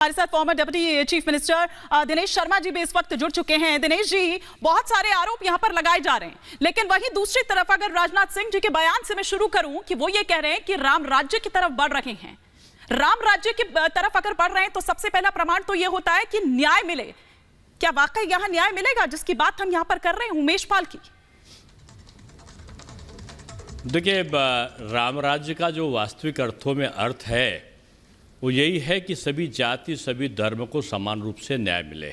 हमारे साथ former deputy chief minister Dinesh Sharma ji भी इस वक्त जुड़ चुके हैं। दिनेश जी, बहुत सारे आरोप यहां पर लगाए जा रहे हैं, लेकिन वहीं दूसरी तरफ अगर राजनाथ सिंह जी के बयान से मैं शुरू करूं कि वो ये कह रहे हैं कि राम राज्य की तरफ बढ़ रहे हैं, राम राज्य की तरफ अगर बढ़ रहे हैं तो सबसे पहला प्रमाण तो यह होता है कि न्याय मिले। क्या वाकई यहां न्याय मिलेगा जिसकी बात हम यहां पर कर रहे हैं उमेश पाल की? देखिए, राम राज्य का जो वास्तविक अर्थों में अर्थ है वो यही है कि सभी जाति सभी धर्म को समान रूप से न्याय मिले।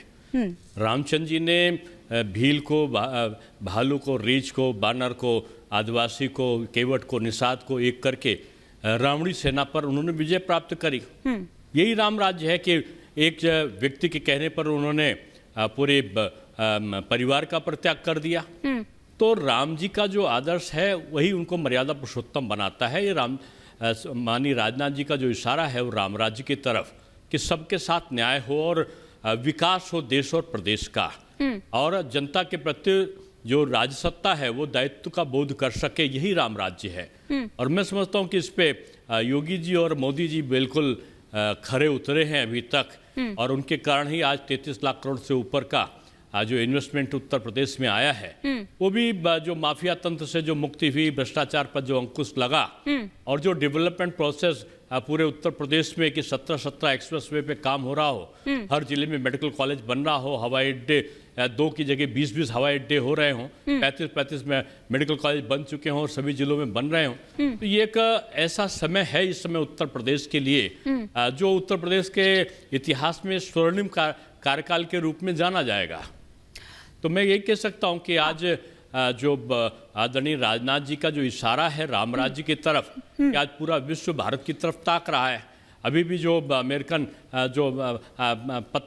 रामचंद्र जी ने भील को, भालू को, रीछ को, बानर को, आदिवासी को, केवट को, निषाद को एक करके रावणी सेना पर उन्होंने विजय प्राप्त करी। यही राम राज्य है कि एक व्यक्ति के कहने पर उन्होंने पूरे परिवार का परित्याग कर दिया। तो राम जी का जो आदर्श है वही उनको मर्यादा पुरुषोत्तम बनाता है। ये माननीय राजनाथ जी का जो इशारा है वो राम राज्य की तरफ कि सबके साथ न्याय हो और विकास हो देश और प्रदेश का, और जनता के प्रति जो राजसत्ता है वो दायित्व का बोध कर सके, यही राम राज्य है। और मैं समझता हूँ कि इस पे योगी जी और मोदी जी बिल्कुल खरे उतरे हैं अभी तक, और उनके कारण ही आज 33 लाख करोड़ से ऊपर का जो इन्वेस्टमेंट उत्तर प्रदेश में आया है वो भी जो माफिया तंत्र से जो मुक्ति हुई, भ्रष्टाचार पर जो अंकुश लगा, और जो डेवलपमेंट प्रोसेस पूरे उत्तर प्रदेश में कि 17 एक्सप्रेसवे पे काम हो रहा हो, हर जिले में मेडिकल कॉलेज बन रहा हो, हवाई अड्डे 2 की जगह 20 हवाई अड्डे हो रहे हों, 35 में मेडिकल कॉलेज बन चुके हों और सभी जिलों में बन रहे हों। तो ये एक ऐसा समय है इस समय उत्तर प्रदेश के लिए जो उत्तर प्रदेश के इतिहास में स्वर्णिम कार्यकाल के रूप में जाना जाएगा। तो मैं यही कह सकता हूं कि आज जो आदरणीय राजनाथ जी का जो इशारा है राम राज्य की तरफ, कि आज पूरा विश्व भारत की तरफ ताक रहा है। अभी भी जो अमेरिकन जो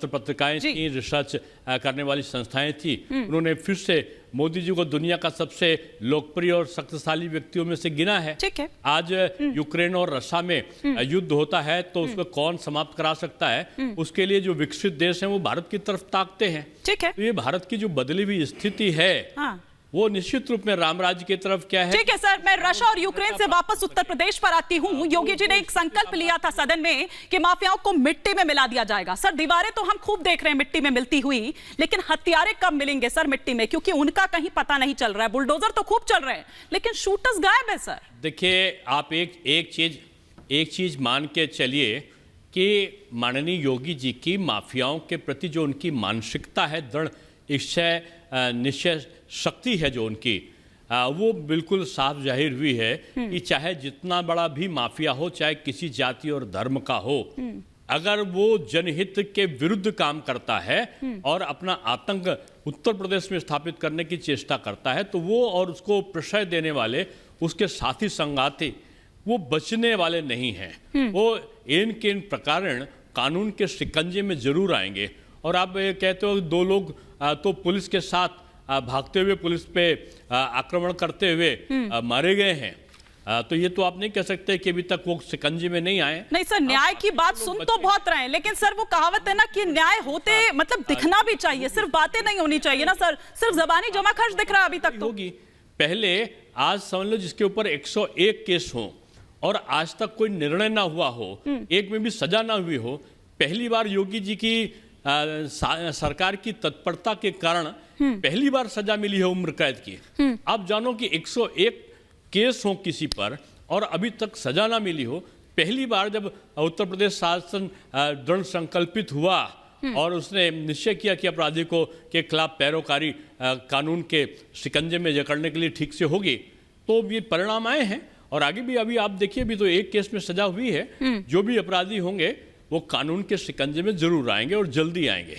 पत्रिकाएं थी, रिसर्च करने वाली संस्थाएं थी, उन्होंने फिर से मोदी जी को दुनिया का सबसे लोकप्रिय और शक्तिशाली व्यक्तियों में से गिना है। ठीक है। आज यूक्रेन और रशिया में युद्ध होता है तो उसको कौन समाप्त करा सकता है, उसके लिए जो विकसित देश हैं वो भारत की तरफ ताकते हैं। ठीक है। तो ये भारत की जो बदली हुई स्थिति है वो निश्चित रूप में राम राज्य की तरफ क्या है। ठीक है सर, मैं रशिया और यूक्रेन से वापस उत्तर प्रदेश पर आती हूँ। योगी जी ने एक संकल्प लिया था सदन में कि माफियाओं को मिट्टी में मिला दिया जाएगा। सर, दीवारें तो हम खूब देख रहे हैं मिट्टी में मिलती हुई, लेकिन हथियारे कब मिलेंगे सर मिट्टी में? क्योंकि उनका कहीं पता नहीं चल रहा है। बुलडोजर तो खूब चल रहे हैं लेकिन शूटर्स गायब है सर। देखिए, आप एक चीज मान के चलिए कि माननीय योगी जी की माफियाओं के प्रति जो उनकी मानसिकता है, दृढ़ निश्चय शक्ति है जो उनकी, वो बिल्कुल साफ जाहिर हुई है कि चाहे जितना बड़ा भी माफिया हो, चाहे किसी जाति और धर्म का हो, अगर वो जनहित के विरुद्ध काम करता है और अपना आतंक उत्तर प्रदेश में स्थापित करने की चेष्टा करता है, तो वो और उसको प्रश्रय देने वाले उसके साथी संगाती वो बचने वाले नहीं हैं। वो इन के इन प्रकार कानून के शिकंजे में जरूर आएंगे। और आप कहते हो 2 लोग तो पुलिस के साथ भागते हुए पुलिस पे आक्रमण करते हुए मारे गए हैं, तो ये तो आप नहीं कह सकते कि अभी तक वो शिकंजे में नहीं आए। नहीं सर, न्याय की बात सुन तो बहुत रहे हैं, लेकिन सर वो कहावत है ना कि न्याय होते मतलब दिखना भी चाहिए, सिर्फ बातें नहीं होनी चाहिए ना सर। सिर्फ जबानी जमा खर्च दिख रहा है अभी तक तो। होगी पहले, आज समझ लो जिसके ऊपर 101 केस हो और आज तक कोई निर्णय ना हुआ हो, एक में भी सजा ना हुई हो, पहली बार योगी जी की सरकार की तत्परता के कारण पहली बार सजा मिली है उम्र कैद की। आप जानो कि 101 केस हो किसी पर और अभी तक सजा ना मिली हो। पहली बार जब उत्तर प्रदेश शासन दृढ़ संकल्पित हुआ और उसने निश्चय किया कि अपराधी को के खिलाफ पैरोकारी कानून के शिकंजे में जकड़ने के लिए ठीक से होगी, तो ये परिणाम आए हैं। और आगे भी अभी आप देखिए, अभी तो एक केस में सजा हुई है। जो भी अपराधी होंगे वो कानून के शिकंजे में जरूर आएंगे और जल्दी आएंगे।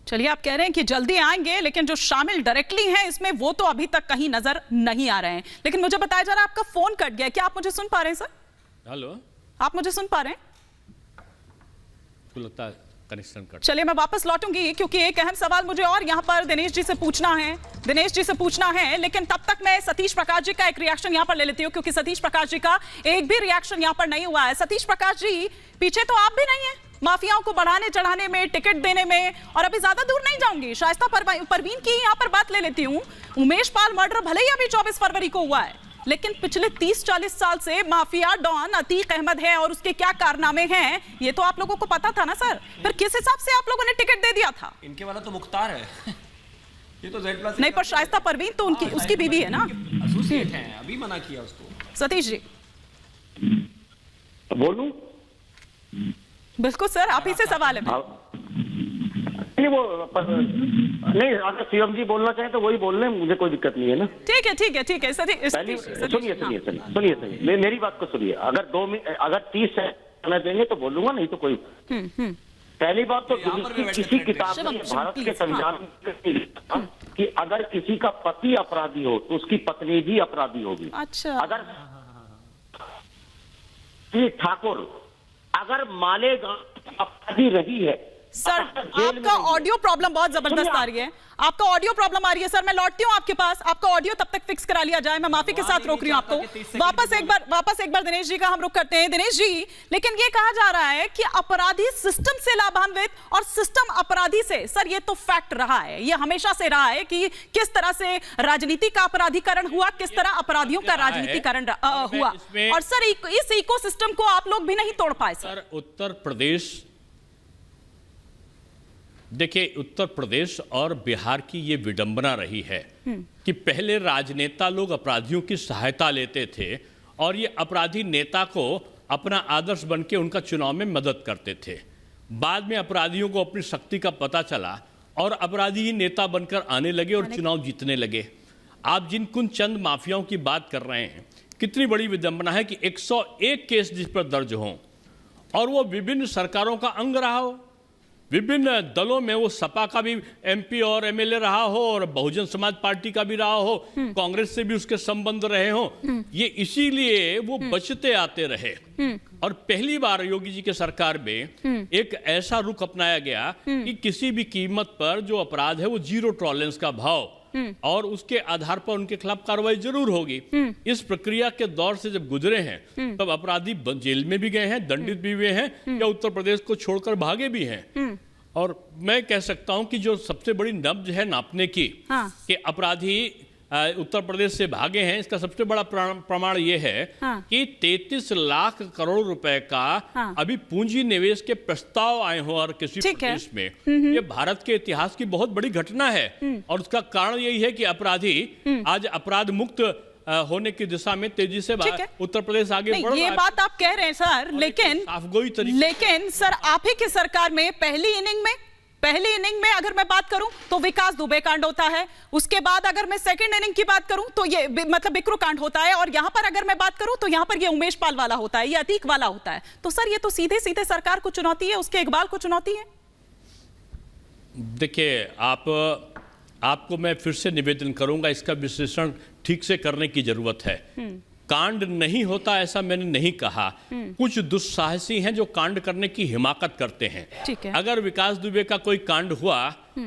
चलिए, आप कह रहे हैं कि जल्दी आएंगे, लेकिन जो शामिल डायरेक्टली हैं इसमें वो तो अभी तक कहीं नजर नहीं आ रहे हैं। लेकिन मुझे बताया जा रहा है आपका फोन कट गया, क्या आप मुझे सुन पा रहे हैं सर? हेलो, आप मुझे सुन पा रहे हैं? तो लगता है कनेक्शन कट। चलिए, मैं वापस लौटूंगी क्योंकि एक अहम सवाल मुझे और यहाँ पर दिनेश जी से पूछना है, लेकिन तब तक मैं सतीश प्रकाश जी का एक रिएक्शन यहाँ पर ले लेती हूँ, क्योंकि सतीश प्रकाश जी का एक भी रिएक्शन यहाँ पर नहीं हुआ है। सतीश प्रकाश जी, पीछे तो आप भी नहीं है माफियाओं को बढ़ाने चढ़ाने में, टिकट देने में। और अभी ज्यादा दूर नहीं जाऊंगी, शाइस्ता परवीन की यहाँ पर बात ले लेती हूँ। उमेश पाल मर्डर भले ही अभी 24 फरवरी को हुआ है, लेकिन पिछले 30-40 साल से माफिया डॉन अतीक अहमद है और उसके क्या कारनामे हैं ये तो आप लोगों को पता था ना सर। फिर किस हिसाब से आप लोगों ने टिकट दे दिया था? इनके वाला तो मुख्तार है ये तो Z+ नहीं, पर शाइस्ता परवीन तो उनकी उसकी बीवी है ना, एसोसिएट हैं, अभी मना किया उसको। सतीश जी बोलूं? बिल्कुल सर, आप ही से सवाल है। नहीं नहीं, अगर सीएम जी बोलना चाहें तो वही बोल लें, मुझे कोई दिक्कत नहीं है ना। ठीक है ठीक है ठीक है पहली सतीश, सुनिए मेरी बात को सुनिए। अगर 2 मिनट अगर 30 सेकंड देंगे तो बोलूंगा, नहीं तो कोई। पहली बात तो किसी किताब में भारत के संविधान में कि अगर किसी का पति अपराधी हो तो उसकी पत्नी भी अपराधी होगी। अच्छा, अगर ठाकुर अगर मालेगांव अपराधी रही है। सर आपका ऑडियो प्रॉब्लम बहुत जबरदस्त आ रही है, आपका ऑडियो प्रॉब्लम आ रही है सर। मैं लौटती हूँ आपके पास, आपका ऑडियो तब तक फिक्स करा लिया जाए। मैं माफी के साथ रोक रही हूँ आपको। वापस एक बार दिनेश जी का हम रुख करते हैं। दिनेश जी, लेकिन ये कहा जा रहा है कि अपराधी सिस्टम से लाभान्वित और सिस्टम अपराधी से। सर ये तो फैक्ट रहा है, ये हमेशा से रहा है कि किस तरह से राजनीति का अपराधीकरण हुआ, किस तरह अपराधियों का राजनीतिकरण हुआ। और सर इस इकोसिस्टम को आप लोग भी नहीं तोड़ पाए। सर उत्तर प्रदेश, देखिए उत्तर प्रदेश और बिहार की ये विडंबना रही है कि पहले राजनेता लोग अपराधियों की सहायता लेते थे और ये अपराधी नेता को अपना आदर्श बनके उनका चुनाव में मदद करते थे। बाद में अपराधियों को अपनी शक्ति का पता चला और अपराधी ही नेता बनकर आने लगे और चुनाव जीतने लगे। आप जिन कुछ चंद माफियाओं की बात कर रहे हैं, कितनी बड़ी विडंबना है कि 101 केस जिस पर दर्ज हों और वो विभिन्न सरकारों का अंग रहा हो, विभिन्न दलों में, वो सपा का भी एमपी और एमएलए रहा हो और बहुजन समाज पार्टी का भी रहा हो, कांग्रेस से भी उसके संबंध रहे हो, ये इसीलिए वो बचते आते रहे। और पहली बार योगी जी के सरकार में एक ऐसा रुख अपनाया गया कि किसी भी कीमत पर जो अपराध है वो 0 टॉलरेंस का भाव और उसके आधार पर उनके खिलाफ कार्रवाई जरूर होगी। इस प्रक्रिया के दौर से जब गुजरे हैं तब अपराधी जेल में भी गए हैं, दंडित भी हुए हैं या उत्तर प्रदेश को छोड़कर भागे भी हैं। और मैं कह सकता हूं कि जो सबसे बड़ी नब्ज है नापने की कि अपराधी उत्तर प्रदेश से भागे हैं, इसका सबसे बड़ा प्रमाण यह है कि 33 लाख करोड़ रुपए का अभी पूंजी निवेश के प्रस्ताव आए हो और किसी प्रदेश में, ये भारत के इतिहास की बहुत बड़ी घटना है। और उसका कारण यही है कि अपराधी आज अपराध मुक्त होने की दिशा में तेजी से उत्तर प्रदेश आगे बढ़ रहा है। ये बात आप कह रहे हैं सर, लेकिन सर आप ही की सरकार में पहली इनिंग में अगर मैं बात करूं तो विकास दुबे कांड होता है, उसके बाद अगर मैं सेकंड इनिंग की बात करूं तो ये मतलब बिक्रू कांड होता है, और यहां पर अगर मैं बात करूं तो यहां पर ये उमेश पाल वाला होता है, ये अतीक वाला होता है। तो सर ये तो सीधे सीधे सरकार को चुनौती है, उसके इकबाल को चुनौती है। देखिए आपको मैं फिर से निवेदन करूंगा, इसका विश्लेषण ठीक से करने की जरूरत है। कांड नहीं होता ऐसा मैंने नहीं कहा, कुछ दुस्साहसी हैं जो कांड करने की हिमाकत करते हैं। अगर विकास दुबे का कोई कांड हुआ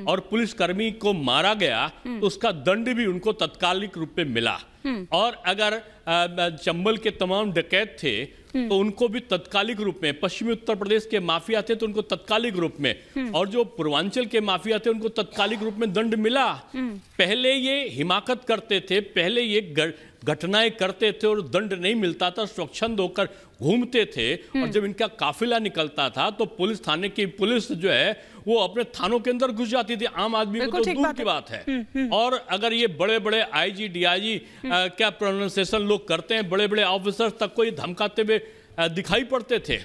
और पुलिसकर्मी को मारा गया तो उसका दंड भी उनको तत्कालिक रूप में मिला, और अगर चंबल के तमाम डकैत थे तो उनको भी तत्कालिक रूप में, पश्चिमी उत्तर प्रदेश के माफिया थे तो उनको तत्कालिक रूप में, और जो पूर्वांचल के माफिया थे उनको तत्कालिक रूप में दंड मिला। पहले ये हिमाकत करते थे, पहले ये घटनाएं करते थे और दंड नहीं मिलता था, स्वच्छंद होकर घूमते थे, और जब इनका काफिला निकलता था तो पुलिस थाने की पुलिस जो है वो अपने थानों के अंदर घुस जाती थी। आम आदमी को तो दूर की बात है। और अगर ये बड़े बड़े आईजी डीआईजी क्या प्रोनाउंसिएशन लोग करते हैं, बड़े बड़े ऑफिसर्स तक को ये धमकाते हुए दिखाई पड़ते थे।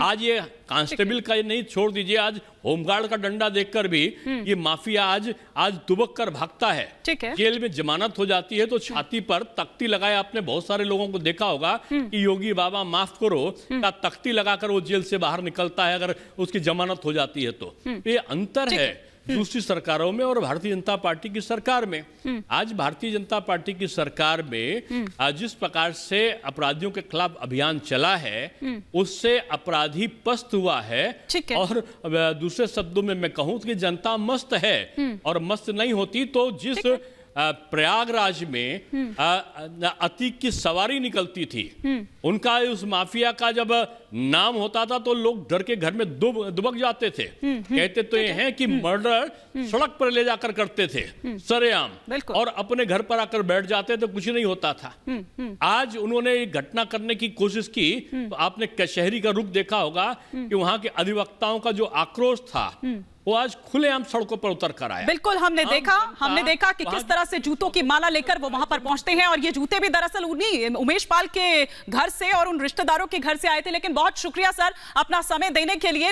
आज ये कांस्टेबल का ये नहीं, छोड़ दीजिए, आज होमगार्ड का डंडा देखकर भी ये माफिया आज दुबक कर भागता है। जेल में जमानत हो जाती है तो छाती पर तख्ती लगाए, आपने बहुत सारे लोगों को देखा होगा कि योगी बाबा माफ करो का तख्ती लगाकर वो जेल से बाहर निकलता है अगर उसकी जमानत हो जाती है तो। ये अंतर है दूसरी सरकारों में और भारतीय जनता पार्टी की सरकार में। आज भारतीय जनता पार्टी की सरकार में जिस प्रकार से अपराधियों के खिलाफ अभियान चला है उससे अपराधी पस्त हुआ है, और दूसरे शब्दों में मैं कहूं कि जनता मस्त है, और मस्त नहीं होती तो जिस प्रयागराज में अतीक की सवारी निकलती थी, उनका उस माफिया का जब नाम होता था तो लोग डर के घर में दुबक जाते थे। कहते तो ये हैं कि मर्डर सड़क पर ले जाकर करते थे सरेआम, और अपने घर पर आकर बैठ जाते तो कुछ नहीं होता था। आज उन्होंने ये घटना करने की कोशिश की तो आपने कचहरी का रुख देखा होगा कि वहां के अधिवक्ताओं का जो आक्रोश था वो आज खुलेआम सड़कों पर उतर कर आया। बिल्कुल हमने देखा कि किस तरह से जूतों की माला लेकर वो वहां पर पहुंचते हैं, और ये जूते भी दरअसल उन्हीं उमेश पाल के घर से और उन रिश्तेदारों के घर से आए थे। लेकिन बहुत शुक्रिया सर अपना समय देने के लिए।